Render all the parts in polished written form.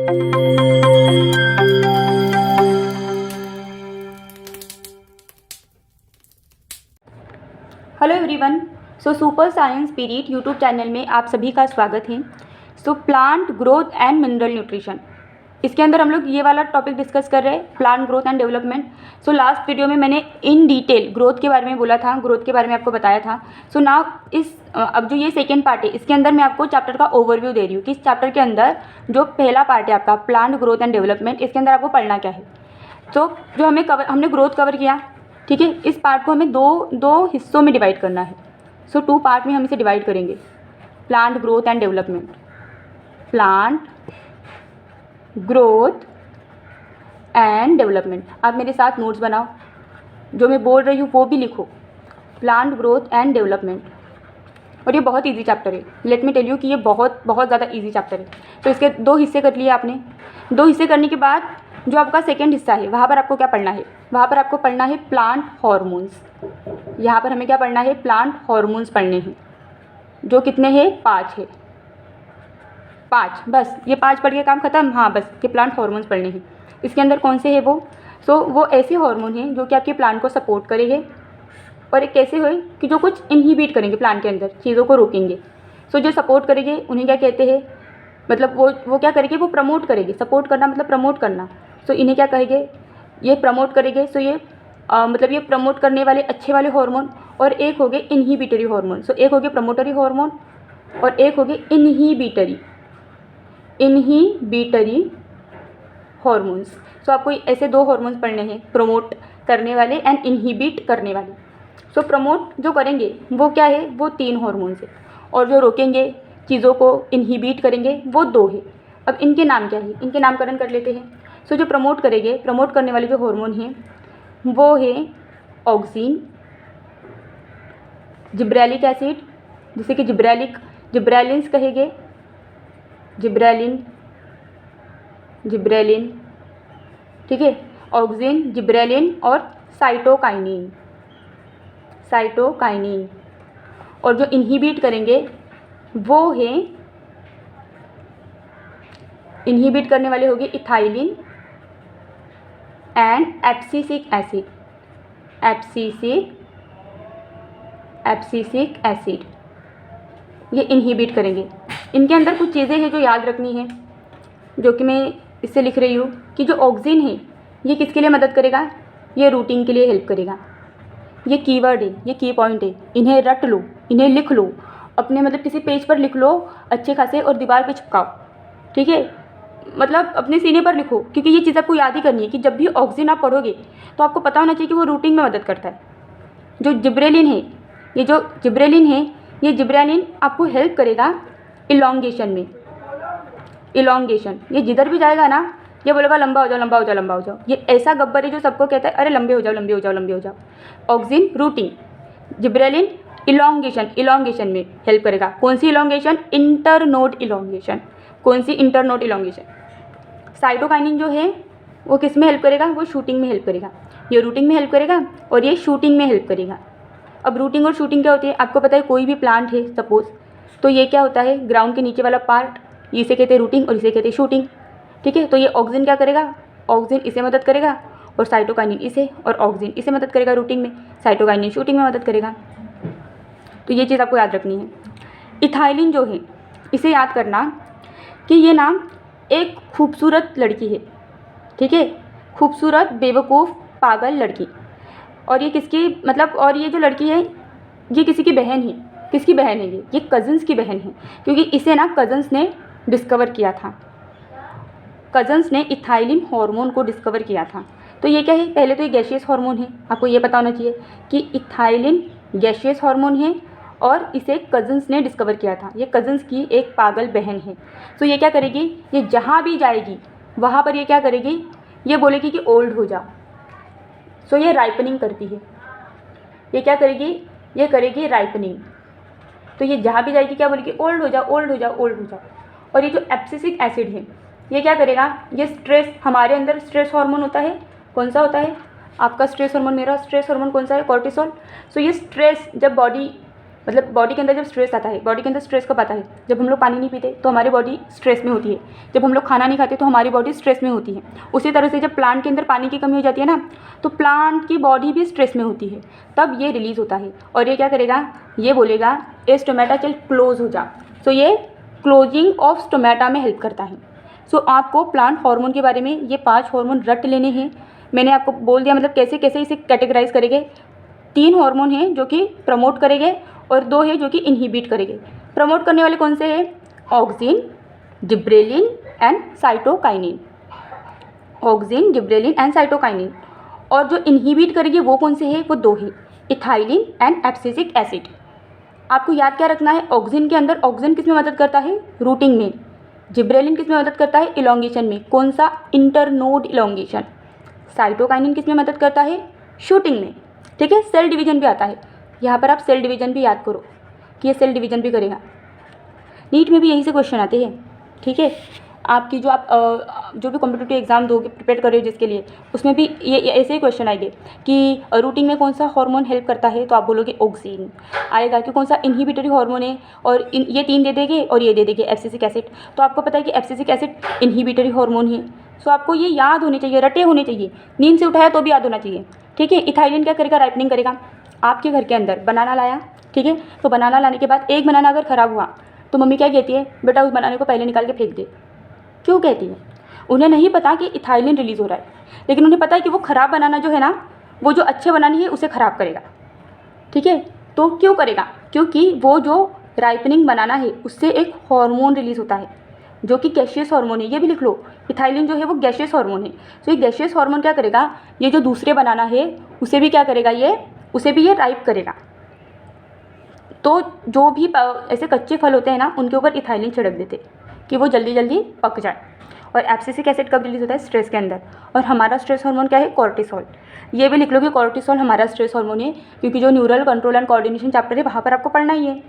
Hello everyone. Super science period YouTube channel में आप सभी का स्वागत है। Plant growth and mineral nutrition, इसके अंदर हम लोग ये वाला टॉपिक डिस्कस कर रहे हैं, plant growth and development. Last video में मैंने इन डिटेल ग्रोथ के बारे में बोला था, ग्रोथ के बारे में आपको बताया था। नाउ अब जो ये सेकेंड पार्ट है, इसके अंदर मैं आपको चैप्टर का ओवरव्यू दे रही हूँ कि इस चैप्टर के अंदर जो पहला पार्ट है आपका प्लांट ग्रोथ एंड डेवलपमेंट, इसके अंदर आपको पढ़ना क्या है। जो हमने ग्रोथ कवर किया, ठीक है। इस पार्ट को हमें दो हिस्सों में डिवाइड करना है। 2 पार्ट में हम इसे डिवाइड करेंगे, plant growth and development. Plant growth and development. आप मेरे साथ नोट्स बनाओ, जो मैं बोल रही हूँ वो भी लिखो, प्लांट ग्रोथ एंड डेवलपमेंट। और ये बहुत इजी चैप्टर है, लेट मी टेल यू कि ये बहुत ज़्यादा इजी चैप्टर है। तो इसके 2 हिस्से कर लिए आपने। 2 हिस्से करने के बाद जो आपका सेकेंड हिस्सा है, वहाँ पर आपको क्या पढ़ना है, वहाँ पर आपको पढ़ना है प्लांट हार्मोन्स। यहाँ पर हमें क्या पढ़ना है, प्लांट हार्मोन्स पढ़ने हैं, जो कितने हैं, 5 है। 5, बस ये 5 पढ़ के काम खत्म। हाँ, बस ये प्लांट हार्मोन्स पढ़ने हैं। इसके अंदर कौन से है वो, वो ऐसे हार्मोन हैं जो कि आपके प्लांट को सपोर्ट करेंगे, और एक कैसे हुए कि जो कुछ इनहिबिट करेंगे प्लांट के अंदर, चीज़ों को रोकेंगे। जो सपोर्ट करेंगे उन्हें क्या कहते हैं, मतलब वो क्या करेंगे, वो प्रमोट करेंगे। सपोर्ट करना मतलब प्रमोट करना। इन्हें क्या कहेंगे, ये प्रमोट करेंगे। ये मतलब ये प्रमोट करने वाले अच्छे वाले हार्मोन, और एक हो गए इनहिबिटरी हार्मोन। एक हो गए प्रमोटरी हार्मोन और एक हो गए इनहिबिटरी हार्मोन्स। आपको ऐसे 2 हार्मोन्स पढ़ने हैं, प्रमोट करने वाले एंड इनहिबिट करने वाले। प्रमोट जो करेंगे वो क्या है, वो 3 हार्मोन्स है, और जो रोकेंगे, चीज़ों को इनहिबिट करेंगे, वो 2 है। अब इनके नाम क्या है, इनके नामकरण कर लेते हैं। जो प्रमोट करेंगे, प्रमोट करने वाले जो हार्मोन हैं वो है ऑक्सिन, जिब्रेलिक एसिड, जैसे कि जिब्रेलिन्स कहेंगे, जिब्रेलिन, ठीक है। ऑक्सिन, जिब्रेलिन और साइटोकाइनिन। और जो इनहिबिट करेंगे वो है, इनहिबिट करने वाले होंगे इथाइलिन एंड एब्सिसिक एसिड, ये इनहिबिट करेंगे। इनके अंदर कुछ चीज़ें हैं जो याद रखनी है, जो कि मैं इससे लिख रही हूँ कि जो ऑक्सिन है ये किसके लिए मदद करेगा, ये रूटिंग के लिए हेल्प करेगा। ये कीवर्ड है, ये की पॉइंट है, इन्हें रट लो, इन्हें लिख लो, अपने मतलब किसी पेज पर लिख लो अच्छे खासे, और दीवार पे चिपकाओ, ठीक है। मतलब अपने सीने पर लिखो, क्योंकि ये चीज़ आपको याद ही करनी है कि जब भी ऑक्सिन आप पढ़ोगे तो आपको पता होना चाहिए कि वो रूटिंग में मदद करता है। जो जिब्रेलिन है, ये जिब्रेलिन आपको हेल्प करेगा इलॉन्गेशन में। ये जिधर भी जाएगा ना, ये बोलेगा लंबा हो जाओ। ये ऐसा गब्बर है जो सबको कहता है अरे लंबे हो जाओ। ऑक्सिन रूटिंग, जिब्रेलिन इलॉन्गेशन में हेल्प करेगा। कौन सी इलॉन्गेशन, इंटरनोड इलॉन्गेशन। साइटोकाइनिन जो है वो किस में हेल्प करेगा, वो शूटिंग में हेल्प करेगा। ये रूटिंग में हेल्प करेगा और ये शूटिंग में हेल्प करेगा। अब रूटिंग और शूटिंग क्या होती है, आपको पता है। कोई भी प्लांट है सपोज, तो ये क्या होता है, ग्राउंड के नीचे वाला पार्ट, इसे कहते हैं रूटिंग और इसे कहते हैं शूटिंग, ठीक है। तो ये ऑक्सिन क्या करेगा, ऑक्सिन इसे मदद करेगा, और साइटोकाइनिन इसे, और ऑक्सिन इसे मदद करेगा रूटिंग में, साइटोकाइनिन शूटिंग में मदद करेगा। तो ये चीज़ आपको याद रखनी है। इथाइलिन जो है, इसे याद करना कि ये नाम एक खूबसूरत लड़की है, ठीक है, खूबसूरत बेवकूफ़ पागल लड़की। और ये किसकी मतलब, और ये जो लड़की है ये किसी की बहन है। किसकी बहन है ये कज़न्स की बहन है, क्योंकि इसे ना कज़न्स ने डिस्कवर किया था। कज़न्स ने इथाइलिन हार्मोन को डिस्कवर किया था। तो ये क्या है, पहले तो ये गैसियस हार्मोन है, आपको ये पता होना चाहिए कि इथाइलिन गैसियस हार्मोन है, और इसे कज़न्स ने डिस्कवर किया था। ये कज़न्स की एक पागल बहन है। तो ये क्या करेगी, ये जहाँ भी जाएगी वहाँ पर ये क्या करेगी, ये बोलेगी कि ओल्ड हो जाओ। ये राइपनिंग करती है। ये क्या करेगी, ये करेगी राइपनिंग। तो ये जहाँ भी जाएगी क्या बोलेगी, ओल्ड हो जाओ। और ये जो एब्सिसिक एसिड है, ये क्या करेगा, ये स्ट्रेस, हमारे अंदर स्ट्रेस हार्मोन होता है। कौन सा होता है आपका स्ट्रेस हार्मोन, मेरा स्ट्रेस हार्मोन कौन सा है, कॉर्टिसोल। ये स्ट्रेस जब बॉडी मतलब बॉडी के अंदर जब स्ट्रेस आता है, बॉडी के अंदर स्ट्रेस कब आता है? जब हम लोग पानी नहीं पीते तो हमारी बॉडी स्ट्रेस में होती है, जब हम लोग खाना नहीं खाते तो हमारी बॉडी स्ट्रेस में होती है। उसी तरह से जब प्लांट के अंदर पानी की कमी हो जाती है ना, तो प्लांट की बॉडी भी स्ट्रेस में होती है, तब ये रिलीज़ होता है और ये क्या करेगा, ये बोलेगा ए स्टोमेटा चल क्लोज हो जा। सो ये क्लोजिंग ऑफ स्टोमेटा में हेल्प करता है। सो आपको प्लांट हार्मोन के बारे में ये 5 हार्मोन रट लेने हैं। मैंने आपको बोल दिया मतलब कैसे कैसे इसे कैटेगराइज करेंगे। 3 हार्मोन हैं जो कि प्रमोट करेंगे और 2 है जो कि इनहिबिट करेंगे। प्रमोट करने वाले कौन से हैं? Auxin, gibberellin and cytokinin. Auxin, gibberellin and cytokinin. और जो इनहिबिट करेंगे वो कौन से हैं? वो 2 हैं, इथाइलिन एंड एब्सिसिक एसिड। आपको याद क्या रखना है? ऑक्सिन के अंदर ऑक्सिन किस में मदद करता है? रूटिंग में। जिब्रेलिन किस में मदद करता है? इलॉन्गेशन में। कौन सा? Internode elongation. साइटोकाइनिन किस में मदद करता है? शूटिंग में। ठीक है, सेल डिवीजन भी आता है यहाँ पर, आप सेल डिवीजन भी याद करो कि ये सेल डिवीजन भी करेगा। नीट में भी यही से क्वेश्चन आते हैं। ठीक है, आपकी जो आप जो भी कॉम्पिटिटिव एग्जाम दोगे, प्रिपेयर कर रहे हो जिसके लिए, उसमें भी ये ऐसे ही क्वेश्चन आएंगे कि रूटिंग में कौन सा हार्मोन हेल्प करता है, तो आप बोलोगे ऑक्सिन आएगा। कि कौन सा इनहिबिटरी हार्मोन है, और ये 3 दे देंगे और ये दे देंगे एब्सिसिक एसिड। तो आपको पता है कि एब्सिसिक एसिड इनहिबिटरी हार्मोन है। सो आपको ये याद होने चाहिए, रटे होने चाहिए, नींद से उठाया तो भी याद होना चाहिए। ठीक है, इथाइलिन क्या करेगा? राइपनिंग करेगा। आपके घर के अंदर बनाना लाया, ठीक है, तो बनाना लाने के बाद एक बनाना अगर ख़राब हुआ तो मम्मी क्या कहती है? बेटा उस बनाने को पहले निकाल के फेंक दे। क्यों कहती है? उन्हें नहीं पता कि इथाइलिन रिलीज़ हो रहा है, लेकिन उन्हें पता है कि वो ख़राब बनाना जो है ना, वो जो अच्छे बनानी है उसे ख़राब करेगा। ठीक है, तो क्यों करेगा? क्योंकि वो जो राइपनिंग बनाना है उससे एक हार्मोन रिलीज़ होता है जो कि गैसियस हार्मोन है। ये भी लिख लो, इथाइलिन जो है वो गैसियस हार्मोन है। तो ये गैसियस हार्मोन क्या करेगा? ये जो दूसरे बनाना है उसे भी क्या करेगा? उसे भी ये राइप करेगा। तो जो भी ऐसे कच्चे फल होते हैं ना, उनके ऊपर इथाइलिन छिड़क देते कि वो जल्दी जल्दी पक जाए। और एब्सिसिक एसिड कब रिलीज़ होता है? स्ट्रेस के अंदर। और हमारा स्ट्रेस हार्मोन क्या है? कॉर्टिसोल। ये भी लिख लो कि कॉर्टिसोल हमारा स्ट्रेस हार्मोन है, क्योंकि जो neural control and coordination chapter है वहाँ पर आपको पढ़ना ही है।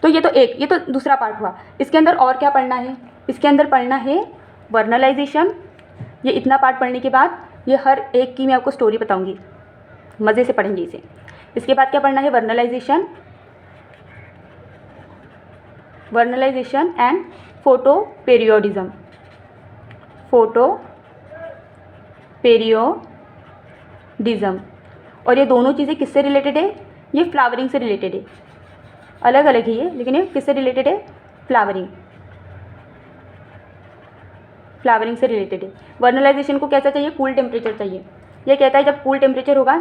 तो ये तो दूसरा पार्ट हुआ। इसके अंदर और क्या पढ़ना है? इसके अंदर पढ़ना है वर्नलाइजेशन। ये इतना पार्ट पढ़ने के बाद ये हर एक की मैं आपको स्टोरी बताऊँगी, मज़े से पढ़ेंगे इसे। इसके बाद क्या पढ़ना है? Vernalisation and photoperiodism. और ये दोनों चीज़ें किससे रिलेटेड है? ये फ्लावरिंग से रिलेटेड है। अलग अलग ही है, लेकिन ये किससे रिलेटेड है? फ्लावरिंग से रिलेटेड है। वर्नलाइजेशन को कैसा चाहिए? कूल टेम्परेचर चाहिए। ये कहता है जब कूल टेम्परेचर होगा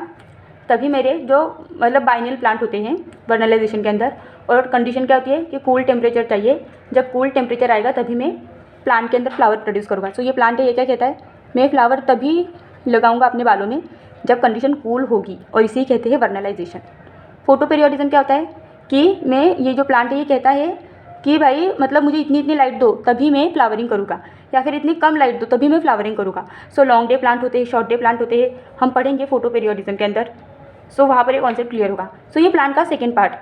तभी मेरे जो मतलब बाइनल प्लांट होते हैं वर्नलाइजेशन के अंदर, और कंडीशन क्या होती है कि कूल टेम्परेचर चाहिए। जब कूल टेम्परेचर आएगा तभी मैं प्लांट के अंदर फ्लावर प्रोड्यूस करूँगा। सो ये प्लांट है, ये क्या कहता है? मैं फ्लावर तभी लगाऊंगा अपने बालों में जब कंडीशन कूल होगी, और इसी कहते हैं वर्नलाइजेशन। फोटो पीरियोडिज्म क्या होता है कि मैं ये जो प्लांट है ये कहता है कि भाई मतलब मुझे इतनी इतनी लाइट दो तभी मैं फ्लावरिंग करूँगा, या फिर इतनी कम लाइट दो तभी मैं फ्लावरिंग करूँगा। सो लॉन्ग डे प्लांट होते हैं, शॉर्ट डे प्लांट होते हैं, हम पढ़ेंगे फोटो पीरियोडिज्म के अंदर। सो वहाँ पर ये कॉन्सेप्ट क्लियर होगा। सो ये प्लांट का सेकेंड पार्ट।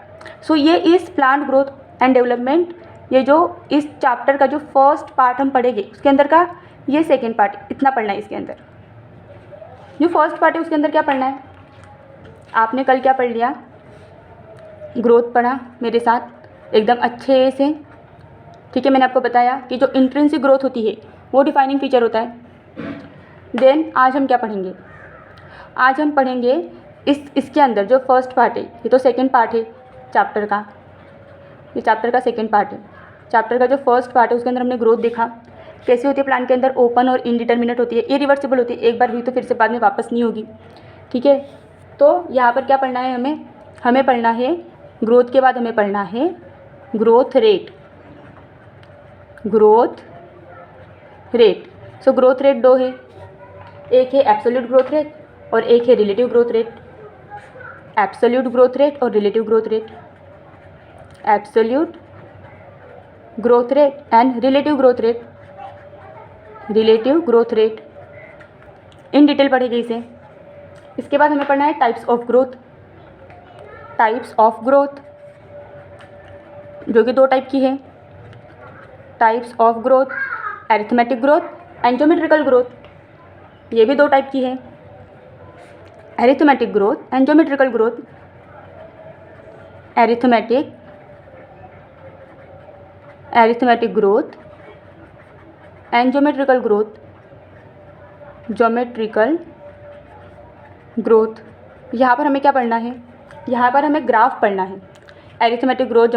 सो ये इस प्लांट ग्रोथ एंड डेवलपमेंट, ये जो इस चैप्टर का जो फर्स्ट पार्ट हम पढ़ेंगे उसके अंदर का ये सेकेंड पार्ट, इतना पढ़ना है। इसके अंदर जो फर्स्ट पार्ट है उसके अंदर क्या पढ़ना है? आपने कल क्या पढ़ लिया? ग्रोथ पढ़ा मेरे साथ एकदम अच्छे से। ठीक है, मैंने आपको बताया कि जो इंट्रिंसिक ग्रोथ होती है वो डिफाइनिंग फीचर होता है। देन आज हम क्या पढ़ेंगे? आज हम पढ़ेंगे इसके अंदर जो फर्स्ट पार्ट है, ये तो सेकेंड पार्ट है चैप्टर का, ये चैप्टर का सेकेंड पार्ट है। चैप्टर का जो फर्स्ट पार्ट है उसके अंदर हमने ग्रोथ देखा कैसे होती है प्लांट के अंदर, ओपन और इनडिटर्मिनेट होती है, इरिवर्सिबल होती है, एक बार हुई तो फिर से बाद में वापस नहीं होगी। ठीक है, तो यहाँ पर क्या पढ़ना है हमें पढ़ना है ग्रोथ के बाद हमें पढ़ना है growth rate. So growth rate 2 है, एक है एब्सोल्यूट ग्रोथ रेट और एक है relative growth rate. Absolute growth rate और relative growth rate, absolute growth rate and relative growth rate in detail पढ़ेंगे इसे। इसके बाद हमें पढ़ना है टाइप्स ऑफ ग्रोथ, जो कि 2 टाइप की है। Types of growth, arithmetic growth and geometrical growth, ये भी 2 टाइप की है, arithmetic growth and geometrical growth. Arithmetic growth and geometrical growth. यहाँ पर हमें क्या पढ़ना है, यहाँ पर हमें ग्राफ पढ़ना है। Arithmetic growth